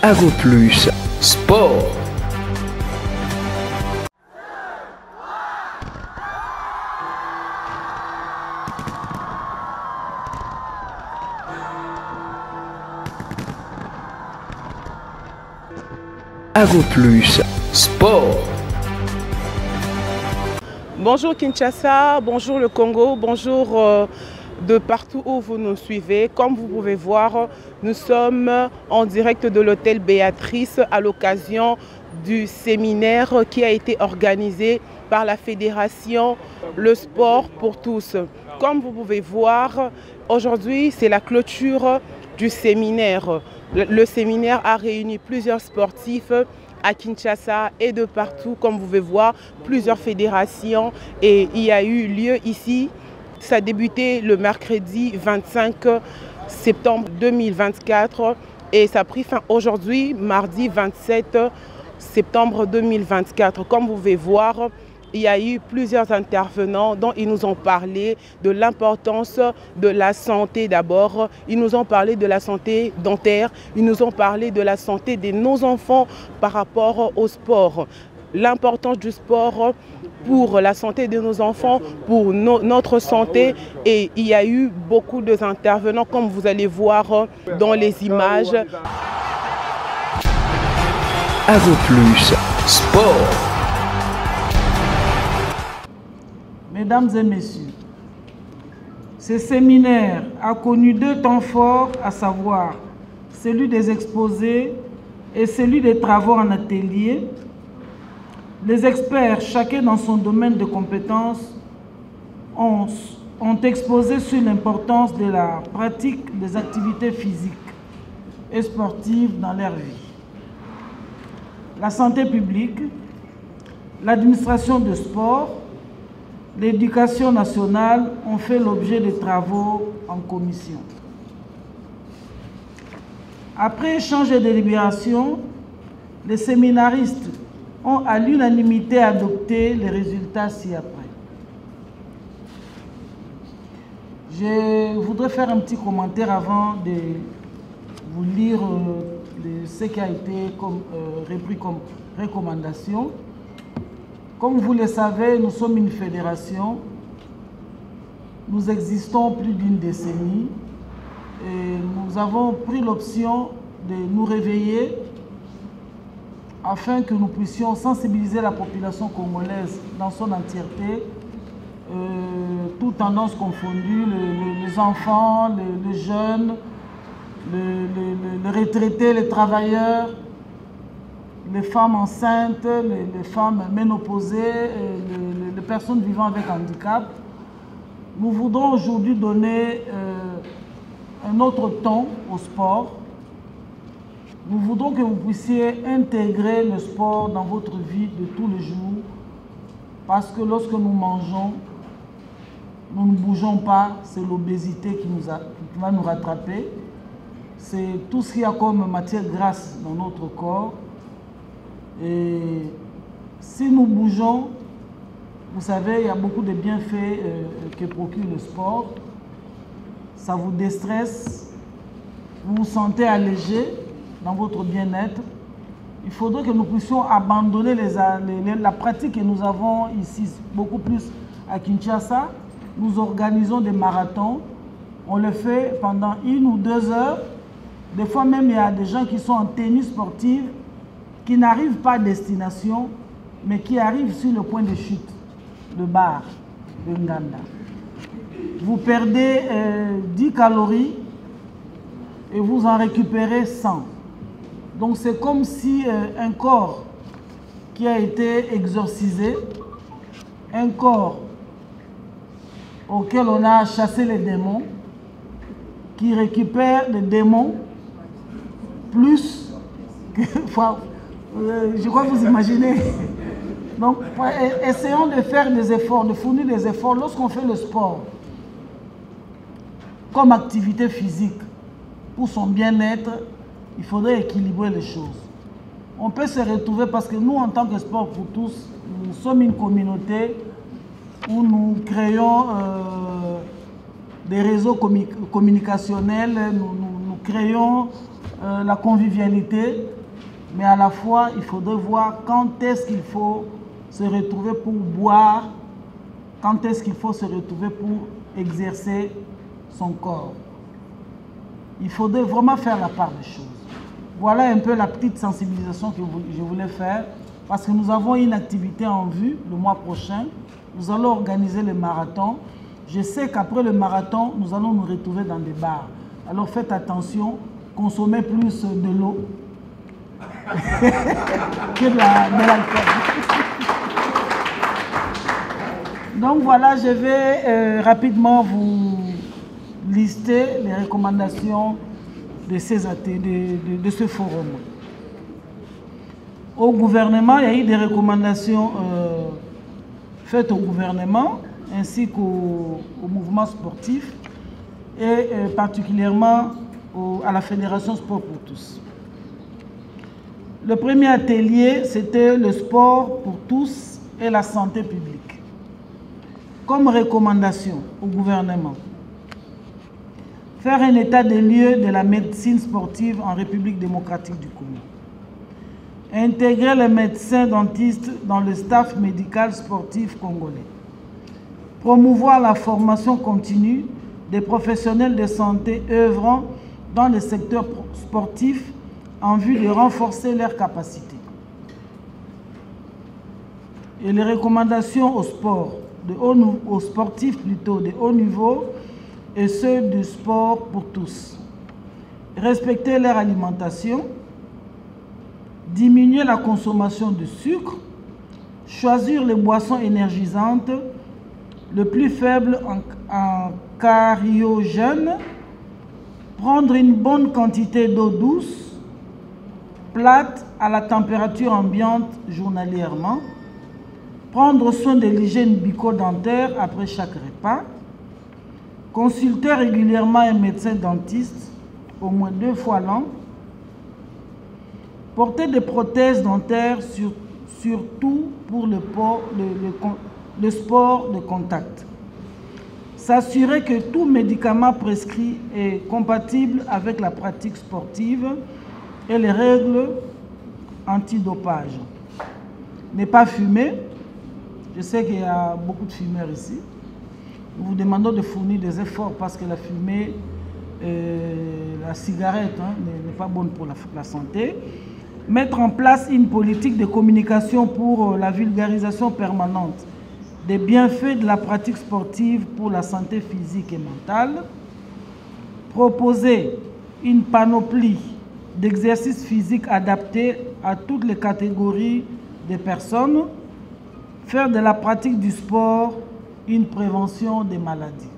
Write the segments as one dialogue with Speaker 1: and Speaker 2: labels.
Speaker 1: AvoPlus Sport. AvoPlus Sport.
Speaker 2: Bonjour Kinshasa, bonjour le Congo, bonjour de partout où vous nous suivez. Comme vous pouvez voir, nous sommes en direct de l'hôtel Béatrice à l'occasion du séminaire qui a été organisé par la Fédération Le Sport pour tous. Comme vous pouvez voir, aujourd'hui c'est la clôture du séminaire. Le séminaire a réuni plusieurs sportifs à Kinshasa et de partout, comme vous pouvez voir, plusieurs fédérations, et il y a eu lieu ici. Ça a débuté le mercredi 25 septembre 2024 et ça a pris fin aujourd'hui, mardi 27 septembre 2024. Comme vous pouvez voir, il y a eu plusieurs intervenants dont ils nous ont parlé de l'importance de la santé d'abord. Ils nous ont parlé de la santé dentaire. Ils nous ont parlé de la santé de nos enfants par rapport au sport. L'importance du sport pour la santé de nos enfants, pour notre santé. Et il y a eu beaucoup d'intervenants comme vous allez voir dans les images.
Speaker 1: AvoPlus Sport.
Speaker 3: Mesdames et messieurs, ce séminaire a connu deux temps forts, à savoir celui des exposés et celui des travaux en atelier. Les experts, chacun dans son domaine de compétences, ont exposé sur l'importance de la pratique des activités physiques et sportives dans leur vie. La santé publique, l'administration de sport, l'éducation nationale ont fait l'objet de travaux en commission. Après échange et délibération, les séminaristes ont à l'unanimité adopté les résultats ci-après. Je voudrais faire un petit commentaire avant de vous lire ce qui a été repris comme recommandation. Comme vous le savez, nous sommes une fédération. Nous existons plus d'une décennie et nous avons pris l'option de nous réveiller afin que nous puissions sensibiliser la population congolaise dans son entièreté, toutes tendances confondues, les enfants, les jeunes, les retraités, les travailleurs, les femmes enceintes, les femmes ménopausées, les personnes vivant avec handicap. Nous voudrons aujourd'hui donner un autre ton au sport. Nous voudrons que vous puissiez intégrer le sport dans votre vie de tous les jours, parce que lorsque nous mangeons, nous ne bougeons pas, c'est l'obésité qui va nous rattraper. C'est tout ce qu'il y a comme matière grasse dans notre corps. Et si nous bougeons, vous savez, il y a beaucoup de bienfaits que procure le sport. Ça vous déstresse, vous vous sentez allégé dans votre bien-être. Il faudrait que nous puissions abandonner la pratique que nous avons ici, beaucoup plus à Kinshasa. Nous organisons des marathons. On le fait pendant 1 ou 2 heures. Des fois même, il y a des gens qui sont en tenue sportive, qui n'arrivent pas à destination, mais qui arrivent sur le point de chute, le bar de Nganda. Vous perdez 10 calories et vous en récupérez 100. Donc c'est comme si un corps qui a été exorcisé, un corps auquel on a chassé les démons, qui récupère les démons plus que... je crois que vous imaginez. Donc, essayons de faire des efforts, de fournir des efforts. Lorsqu'on fait le sport comme activité physique pour son bien-être, il faudrait équilibrer les choses. On peut se retrouver parce que nous, en tant que sport pour tous, nous sommes une communauté où nous créons des réseaux communicationnels, nous créons la convivialité, mais à la fois, il faudrait voir quand est-ce qu'il faut se retrouver pour boire, quand est-ce qu'il faut se retrouver pour exercer son corps. Il faudrait vraiment faire la part des choses. Voilà un peu la petite sensibilisation que je voulais faire, parce que nous avons une activité en vue le mois prochain. Nous allons organiser le marathon. Je sais qu'après le marathon, nous allons nous retrouver dans des bars. Alors faites attention, consommez plus de l'eau que de l'alcool. Donc voilà, je vais rapidement vous lister les recommandations de ce forum. Au gouvernement, il y a eu des recommandations faites au gouvernement ainsi qu'au mouvement sportif et particulièrement à la Fédération Sport pour tous. Le premier atelier, c'était le sport pour tous et la santé publique. Comme recommandation au gouvernement, faire un état des lieux de la médecine sportive en République démocratique du Congo. Intégrer les médecins dentistes dans le staff médical sportif congolais. Promouvoir la formation continue des professionnels de santé œuvrant dans le secteur sportif en vue de renforcer leurs capacités. Et les recommandations au sport, aux sportifs plutôt de haut niveau et ceux du sport pour tous. Respecter leur alimentation, diminuer la consommation de sucre, choisir les boissons énergisantes, le plus faible en cariogène, prendre une bonne quantité d'eau douce, plate à la température ambiante journalièrement, prendre soin de l'hygiène bucco-dentaire après chaque repas, consulter régulièrement un médecin dentiste au moins 2 fois l'an, porter des prothèses dentaires surtout pour le sport de contact. S'assurer que tout médicament prescrit est compatible avec la pratique sportive et les règles antidopage. Ne pas fumer. Je sais qu'il y a beaucoup de fumeurs ici. Nous vous demandons de fournir des efforts parce que la fumée, la cigarette n'est pas bonne pour la santé. Mettre en place une politique de communication pour la vulgarisation permanente des bienfaits de la pratique sportive pour la santé physique et mentale. Proposer une panoplie d'exercices physiques adaptés à toutes les catégories de personnes. Faire de la pratique du sport une prévention des maladies.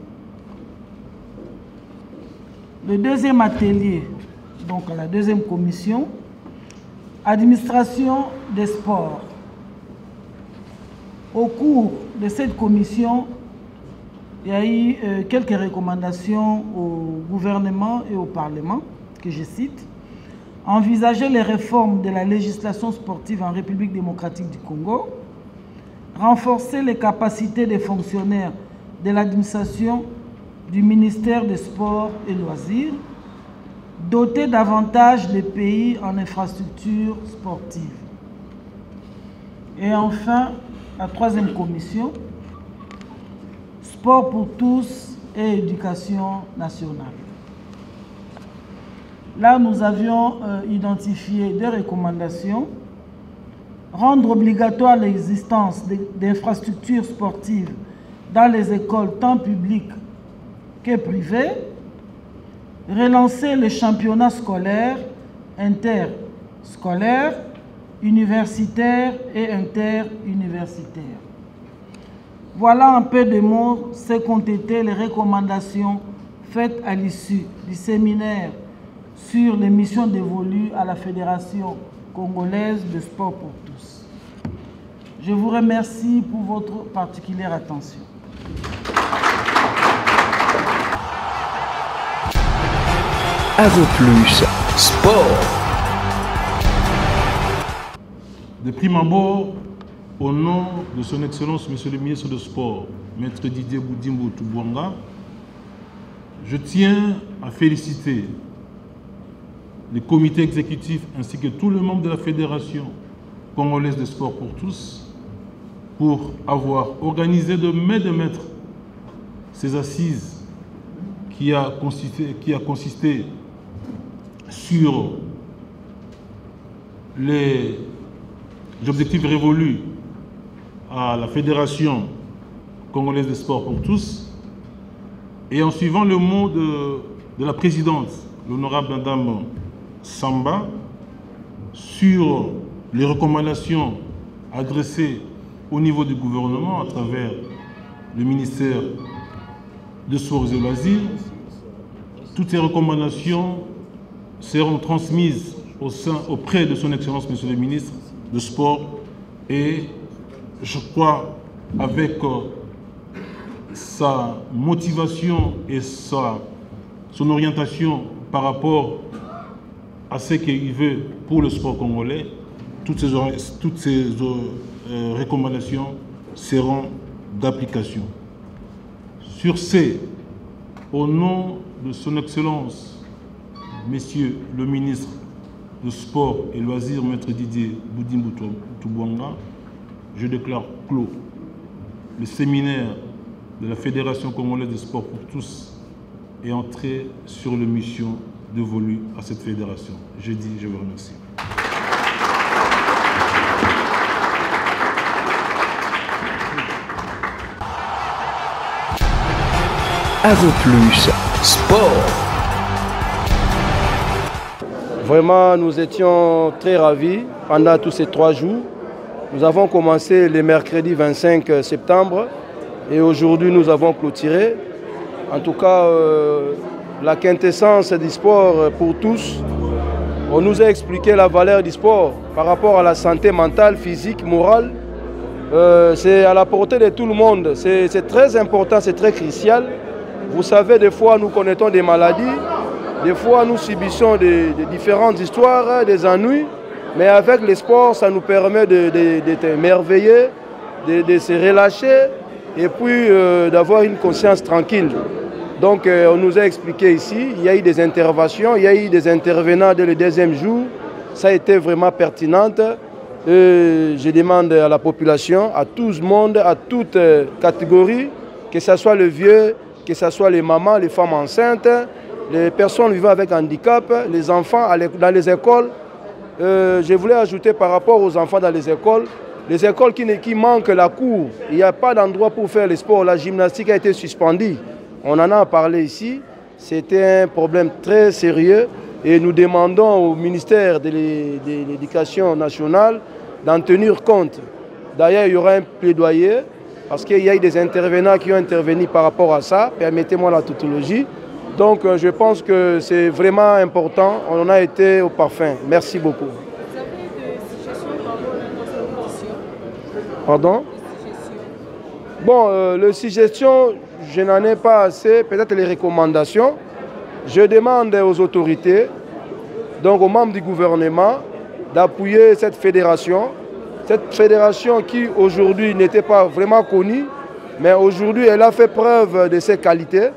Speaker 3: Le deuxième atelier, donc la deuxième commission, administration des sports. Au cours de cette commission, il y a eu quelques recommandations au gouvernement et au Parlement, que je cite. Envisager les réformes de la législation sportive en République démocratique du Congo. Renforcer les capacités des fonctionnaires de l'administration du ministère des Sports et Loisirs. Doter davantage les pays en infrastructures sportives. Et enfin, la troisième commission, sport pour tous et éducation nationale. Là, nous avions identifié 2 recommandations. Rendre obligatoire l'existence d'infrastructures sportives dans les écoles tant publiques que privées. Relancer le championnat scolaire, interscolaire, universitaire et interuniversitaire. Voilà un peu de mots ce qu'ont été les recommandations faites à l'issue du séminaire sur les missions dévolues à la Fédération congolaise de sport pour tous. Je vous remercie pour votre particulière attention.
Speaker 1: Avoplus Sport.
Speaker 4: De prime abord, au nom de son Excellence Monsieur le Ministre des Sports, Maître Didier Boudimbo Toubouanga, je tiens à féliciter le comité exécutif ainsi que tous les membres de la Fédération congolaise de sport pour tous pour avoir organisé de main de maître ces assises qui a consisté sur les objectifs révolus à la Fédération congolaise de sport pour tous, et en suivant le mot de la présidente, l'honorable Madame Samba, sur les recommandations adressées au niveau du gouvernement à travers le ministère des Sports et Loisirs. Toutes ces recommandations seront transmises auprès de son Excellence, Monsieur le Ministre de Sport, et je crois avec sa motivation et son orientation par rapport à ce qu'il veut pour le sport congolais, toutes ces recommandations seront d'application. Sur ce, au nom de son Excellence, Monsieur le Ministre de Sport et Loisirs, Maître Didier Boudimboutouanga, je déclare clos le séminaire de la Fédération congolaise de sport pour tous et entrer sur les missions dévolues à cette fédération. Je vous remercie.
Speaker 1: Avoplus Sport.
Speaker 5: Vraiment, nous étions très ravis pendant tous ces 3 jours. Nous avons commencé le mercredi 25 septembre et aujourd'hui nous avons clôturé. En tout cas, la quintessence du sport pour tous. On nous a expliqué la valeur du sport par rapport à la santé mentale, physique, morale. C'est à la portée de tout le monde. C'est très important, c'est très crucial. Vous savez, des fois nous connaissons des maladies, des fois nous subissons des différentes histoires, des ennuis. Mais avec le sport, ça nous permet d'être émerveillés, de se relâcher et puis d'avoir une conscience tranquille. Donc on nous a expliqué ici, il y a eu des interventions, il y a eu des intervenants dès le 2e jour. Ça a été vraiment pertinent. Je demande à la population, à tout le monde, à toute catégorie, que ce soit le vieux, que ce soit les mamans, les femmes enceintes, les personnes vivant avec handicap, les enfants dans les écoles. Je voulais ajouter par rapport aux enfants dans les écoles qui manquent la cour. Il n'y a pas d'endroit pour faire le sport. La gymnastique a été suspendue. On en a parlé ici. C'était un problème très sérieux et nous demandons au ministère de l'Éducation nationale d'en tenir compte. D'ailleurs, il y aura un plaidoyer parce qu'il y a eu des intervenants qui ont intervenu par rapport à ça. Permettez-moi la tautologie. Donc je pense que c'est vraiment important. On en a été au parfum. Merci beaucoup.
Speaker 6: Vous avez des suggestions par rapport à la compétition?
Speaker 5: Pardon? Bon, les suggestions, je n'en ai pas assez. Peut-être les recommandations. Je demande aux autorités, donc aux membres du gouvernement, d'appuyer cette fédération. Cette fédération qui aujourd'hui n'était pas vraiment connue, mais aujourd'hui elle a fait preuve de ses qualités.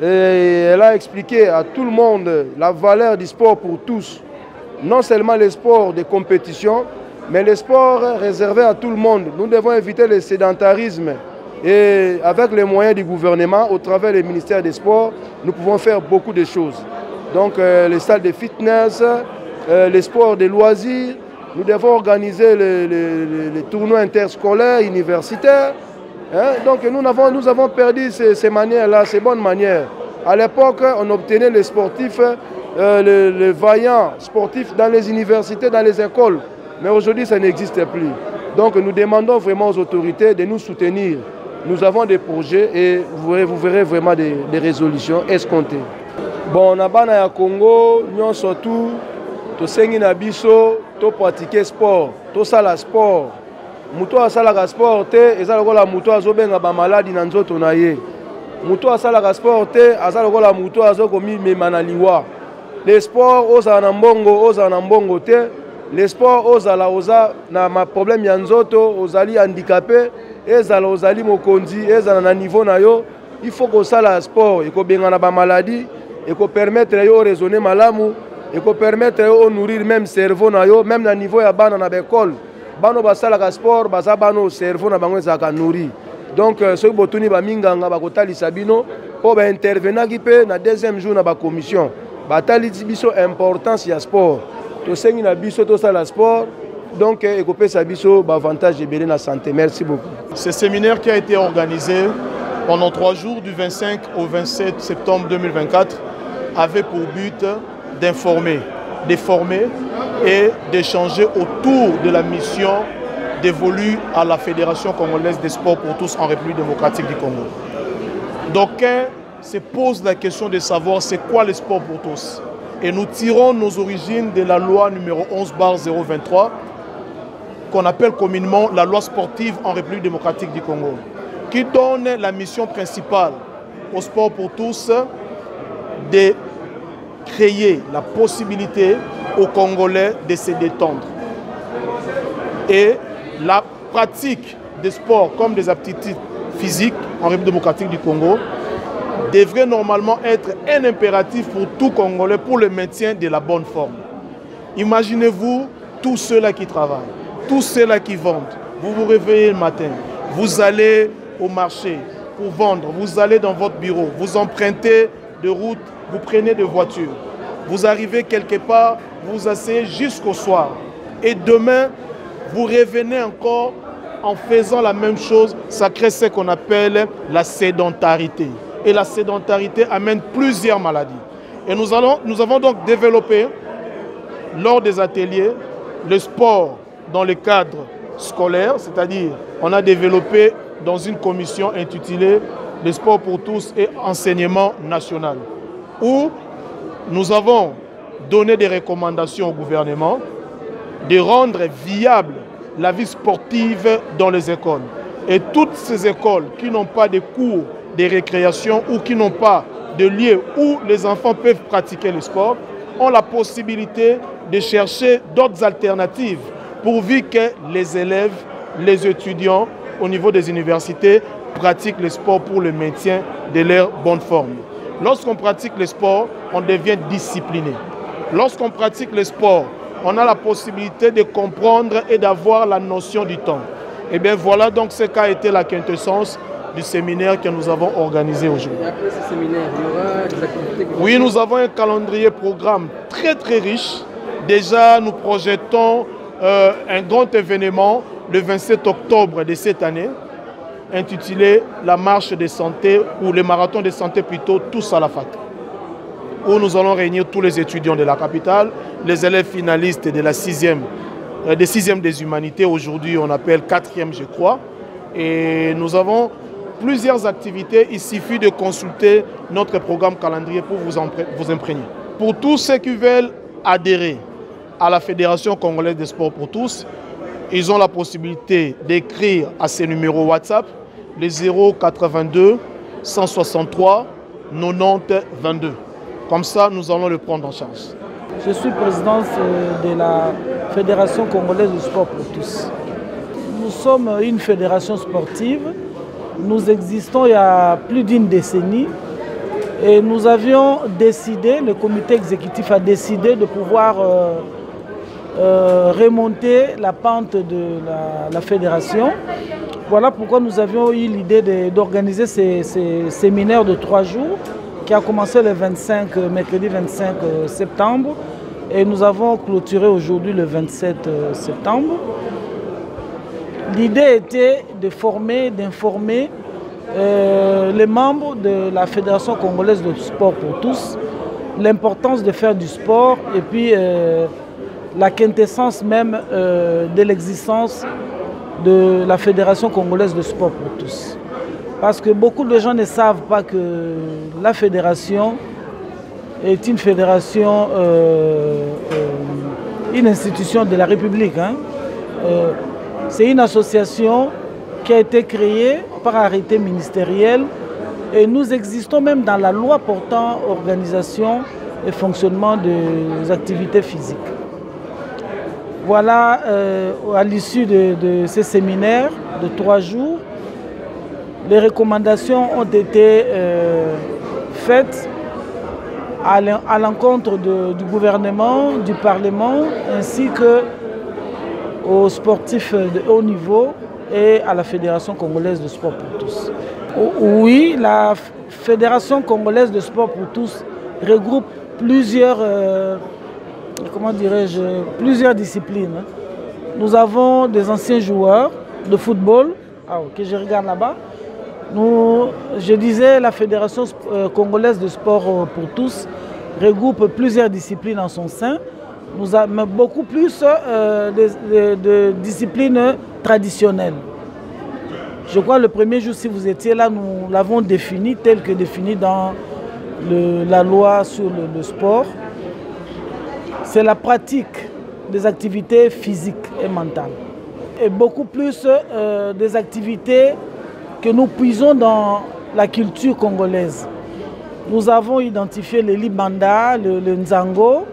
Speaker 5: Et elle a expliqué à tout le monde la valeur du sport pour tous. Non seulement les sports de compétition, mais les sports réservés à tout le monde. Nous devons éviter le sédentarisme. Et avec les moyens du gouvernement, au travers du ministère des Sports, nous pouvons faire beaucoup de choses. Donc les salles de fitness, les sports de loisirs, nous devons organiser les tournois interscolaires, universitaires. Donc nous avons perdu ces manières-là, ces bonnes manières. À l'époque, on obtenait les sportifs, les vaillants sportifs dans les universités, dans les écoles. Mais aujourd'hui, ça n'existe plus. Donc nous demandons vraiment aux autorités de nous soutenir. Nous avons des projets et vous verrez vraiment des résolutions escomptées. Bon, on a au Congo, nous surtout, tosengi na biso, to pratiquer sport, to sala sport. Muto asalaka sport te eza lokola muto azobenga ba maladi na nzoto na ye. Muto asalaka sport te eza lokola muto azokomi mema na liwa. Les sports ozala na mbongo te. Les sports oza na ma problème ya nzoto, ozali handicapé, ezala ozali mokonzi, ezala na niveau na yo, il faut que sala sport eko benga na ba maladie, eko permettre yo raisonner malamu et qu'on permette de nourrir même le cerveau, même au niveau de l'école. Bano basala ka sport, basa bano cerveau na bango ezaka nourri. Donc ceux botuni ba minganga ba kotali sabino po ba intervenir qui peut na deuxième jour na ba commission. Batali biso importance ya sport. To sengi na biso to sala sport. Donc ekopé sa biso ba avantage ebele na santé. Merci beaucoup.
Speaker 7: Ce séminaire qui a été organisé pendant 3 jours du 25 au 27 septembre 2024 avait pour but d'informer, de former et d'échanger autour de la mission dévolue à la Fédération congolaise des sports pour tous en République démocratique du Congo. D'aucuns se posent la question de savoir c'est quoi le sport pour tous. Et nous tirons nos origines de la loi numéro 11/023 qu'on appelle communément la loi sportive en République démocratique du Congo, qui donne la mission principale au sport pour tous de créer la possibilité aux Congolais de se détendre. Et la pratique des sports comme des aptitudes physiques en République démocratique du Congo devrait normalement être un impératif pour tout Congolais pour le maintien de la bonne forme. Imaginez-vous tous ceux-là qui travaillent, tous ceux-là qui vendent. Vous vous réveillez le matin, vous allez au marché pour vendre, vous allez dans votre bureau, vous empruntez de route, vous prenez des voitures, vous arrivez quelque part, vous vous asseyez jusqu'au soir. Et demain, vous revenez encore en faisant la même chose, ça crée ce qu'on appelle la sédentarité. Et la sédentarité amène plusieurs maladies. Et nous avons donc développé, lors des ateliers, le sport dans le cadre scolaire, c'est-à-dire on a développé dans une commission intitulée « Le sport pour tous et enseignement national » où nous avons donné des recommandations au gouvernement de rendre viable la vie sportive dans les écoles. Et toutes ces écoles qui n'ont pas de cours de récréation ou qui n'ont pas de lieu où les enfants peuvent pratiquer le sport ont la possibilité de chercher d'autres alternatives pourvu que les élèves, les étudiants au niveau des universités pratiquent le sport pour le maintien de leur bonne forme. Lorsqu'on pratique le sport, on devient discipliné. Lorsqu'on pratique le sport, on a la possibilité de comprendre et d'avoir la notion du temps. Et bien voilà donc ce qu'a été la quintessence du séminaire que nous avons organisé aujourd'hui.
Speaker 8: Et après ce séminaire, il y aura des activités?
Speaker 7: Oui, nous avons un calendrier programme très riche. Déjà, nous projetons un grand événement le 27 octobre de cette année, intitulé la marche de santé ou le marathon de santé plutôt tous à la fac, où nous allons réunir tous les étudiants de la capitale, les élèves finalistes de la 6e, des 6e des humanités, aujourd'hui on appelle 4e je crois, et nous avons plusieurs activités, il suffit de consulter notre programme calendrier pour vous imprégner. Pour tous ceux qui veulent adhérer à la Fédération congolaise des sports pour tous, ils ont la possibilité d'écrire à ces numéros WhatsApp, les 082 163 90 22. Comme ça, nous allons le prendre en charge.
Speaker 3: Je suis président de la Fédération congolaise du sport pour tous. Nous sommes une fédération sportive. Nous existons il y a plus d'une décennie et nous avions décidé, le comité exécutif a décidé de pouvoir remonter la pente de la fédération. Voilà pourquoi nous avions eu l'idée d'organiser ces séminaires de 3 jours qui a commencé le mercredi 25 septembre et nous avons clôturé aujourd'hui le 27 septembre. L'idée était de former, d'informer les membres de la Fédération congolaise de sport pour tous, l'importance de faire du sport et puis la quintessence même de l'existence de la Fédération congolaise de sport pour tous. Parce que beaucoup de gens ne savent pas que la fédération est une fédération, une institution de la République. Hein. C'est une association qui a été créée par arrêté ministériel et nous existons même dans la loi portant organisation et fonctionnement des activités physiques. Voilà, à l'issue de ces séminaires de 3 jours, les recommandations ont été faites à l'encontre du gouvernement, du Parlement, ainsi que aux sportifs de haut niveau et à la Fédération congolaise de sport pour tous. Oui, la Fédération congolaise de sport pour tous regroupe plusieurs, plusieurs disciplines. Nous avons des anciens joueurs de football, que je regarde là-bas. Je disais, la Fédération congolaise de sport pour tous regroupe plusieurs disciplines en son sein. Nous avons beaucoup plus de disciplines traditionnelles. Je crois que le premier jour, si vous étiez là, nous l'avons défini tel que défini dans la loi sur le sport. C'est la pratique des activités physiques et mentales. Et beaucoup plus des activités que nous puisons dans la culture congolaise. Nous avons identifié le libanda, le nzango,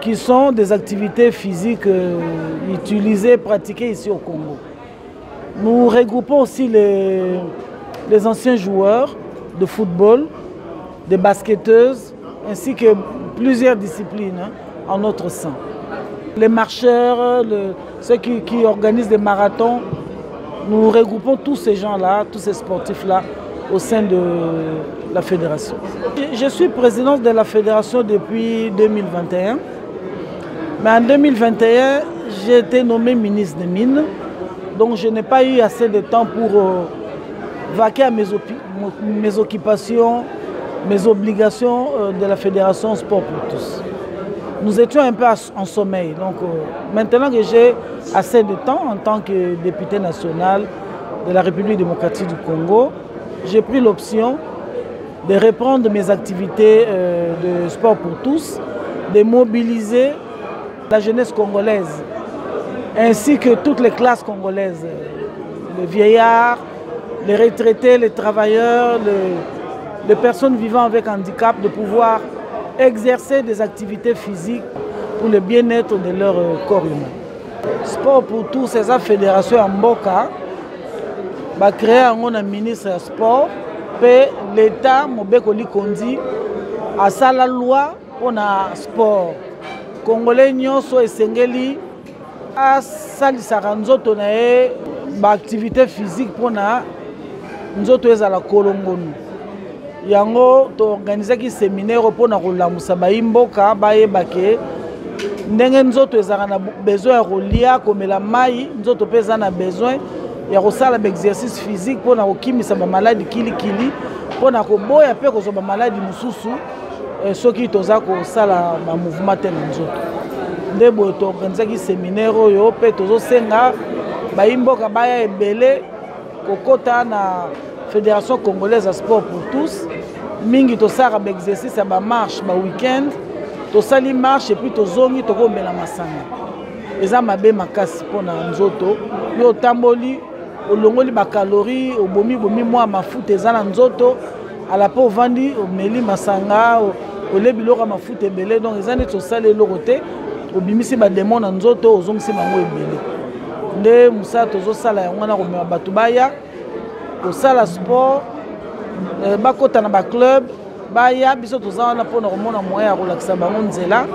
Speaker 3: qui sont des activités physiques utilisées, pratiquées ici au Congo. Nous regroupons aussi les anciens joueurs de football, des basketteuses, ainsi que plusieurs disciplines en notre sein. Les marcheurs, ceux qui organisent des marathons, nous regroupons tous ces gens-là, tous ces sportifs-là au sein de la fédération. Je suis présidente de la fédération depuis 2021. Mais en 2021, j'ai été nommée ministre des Mines. Donc je n'ai pas eu assez de temps pour vaquer à mes occupations, mes obligations de la fédération Sport pour tous. Nous étions un peu en sommeil. Donc maintenant que j'ai assez de temps en tant que député national de la République démocratique du Congo, j'ai pris l'option de reprendre mes activités de sport pour tous, de mobiliser la jeunesse congolaise, ainsi que toutes les classes congolaises, les vieillards, les retraités, les travailleurs, les personnes vivant avec handicap, de pouvoir exercer des activités physiques pour le bien-être de leur corps humain. Sport pour tous, c'est la fédération en Mboka, va créer un ministre de sport, et l'État, Mobeko Likondi, a sa la loi pour le sport. Congolais nyonso esengeli asalisaka nzoto na ye baactivité physique mpona nzoto ezala kolongonu. Yango toorganizaki séminaire mpona kolamusa bayimboka bayeba ke ndenge nzoto ezalaka na besoin ya kolia komela mai, nzoto mpe eza na besoin ya kosala baexercice physique mpona kokimisa bamaladi kilikili mpona koboya mpe kozwa bamaladi mosusu soki toza kosala ba mouvement te na nzoto. Nde boye toorganizaki séminaire oyo mpe tozosenga bayimboka baya ebele kokota na Fédération congolaise de sport pour tous. Mingi tosala ba exercice ya ba marche ba week-end, tosali marche et puis tozongi tokombela masanga. Eza mabe makasi mpona nzoto. Yo tamboli olongoli ba calories, obomi mwa mafuta eza na nzoto, ala po vandi omeli masanga, olebi loka mafuta ebele, donc eza neti osala eloko te, obimisi ba démon na nzoto, ozongisi bango ebele. Nde musala tozosala yango na komema bato baya kosala sport, bakota na ba club baya biso toza wana mpona komona moyen ya kolakisa bango nzela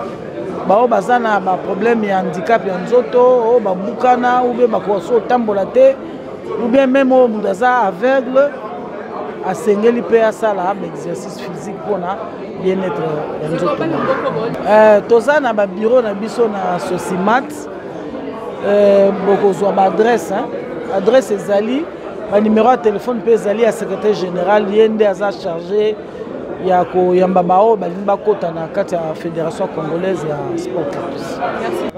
Speaker 3: bao baza na ba problème ya handicap ya nzoto oyo babukana ou bien bakoso otambola te ou bien même oyo moto aza aveugle asengeli mpe asala baexercice physique mpona bien-être ya nzoto. Toza na babiro na biso na Sosimat, bokozwa baadresse, adresse ezali ba numéro ya téléphone mpe ezali ya secrétaire général ye nde aza chargé ya koyamba bao balingi bakota na kati ya fédération congolaise ya sport.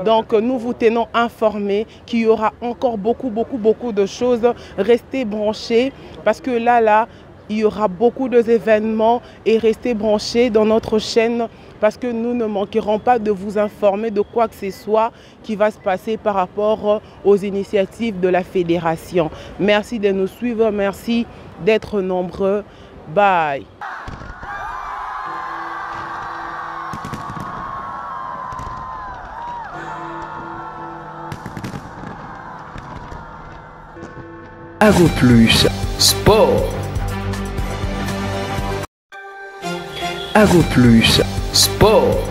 Speaker 2: Donc nous vous tenons informés qu'il y aura encore beaucoup de choses. Restez branchés parce que là il y aura beaucoup d'événements et restez branchés dans notre chaîne parce que nous ne manquerons pas de vous informer de quoi que ce soit qui va se passer par rapport aux initiatives de la fédération. Merci de nous suivre, merci d'être nombreux. Bye.
Speaker 1: AvoPlus Sport. Ago Plus Sport.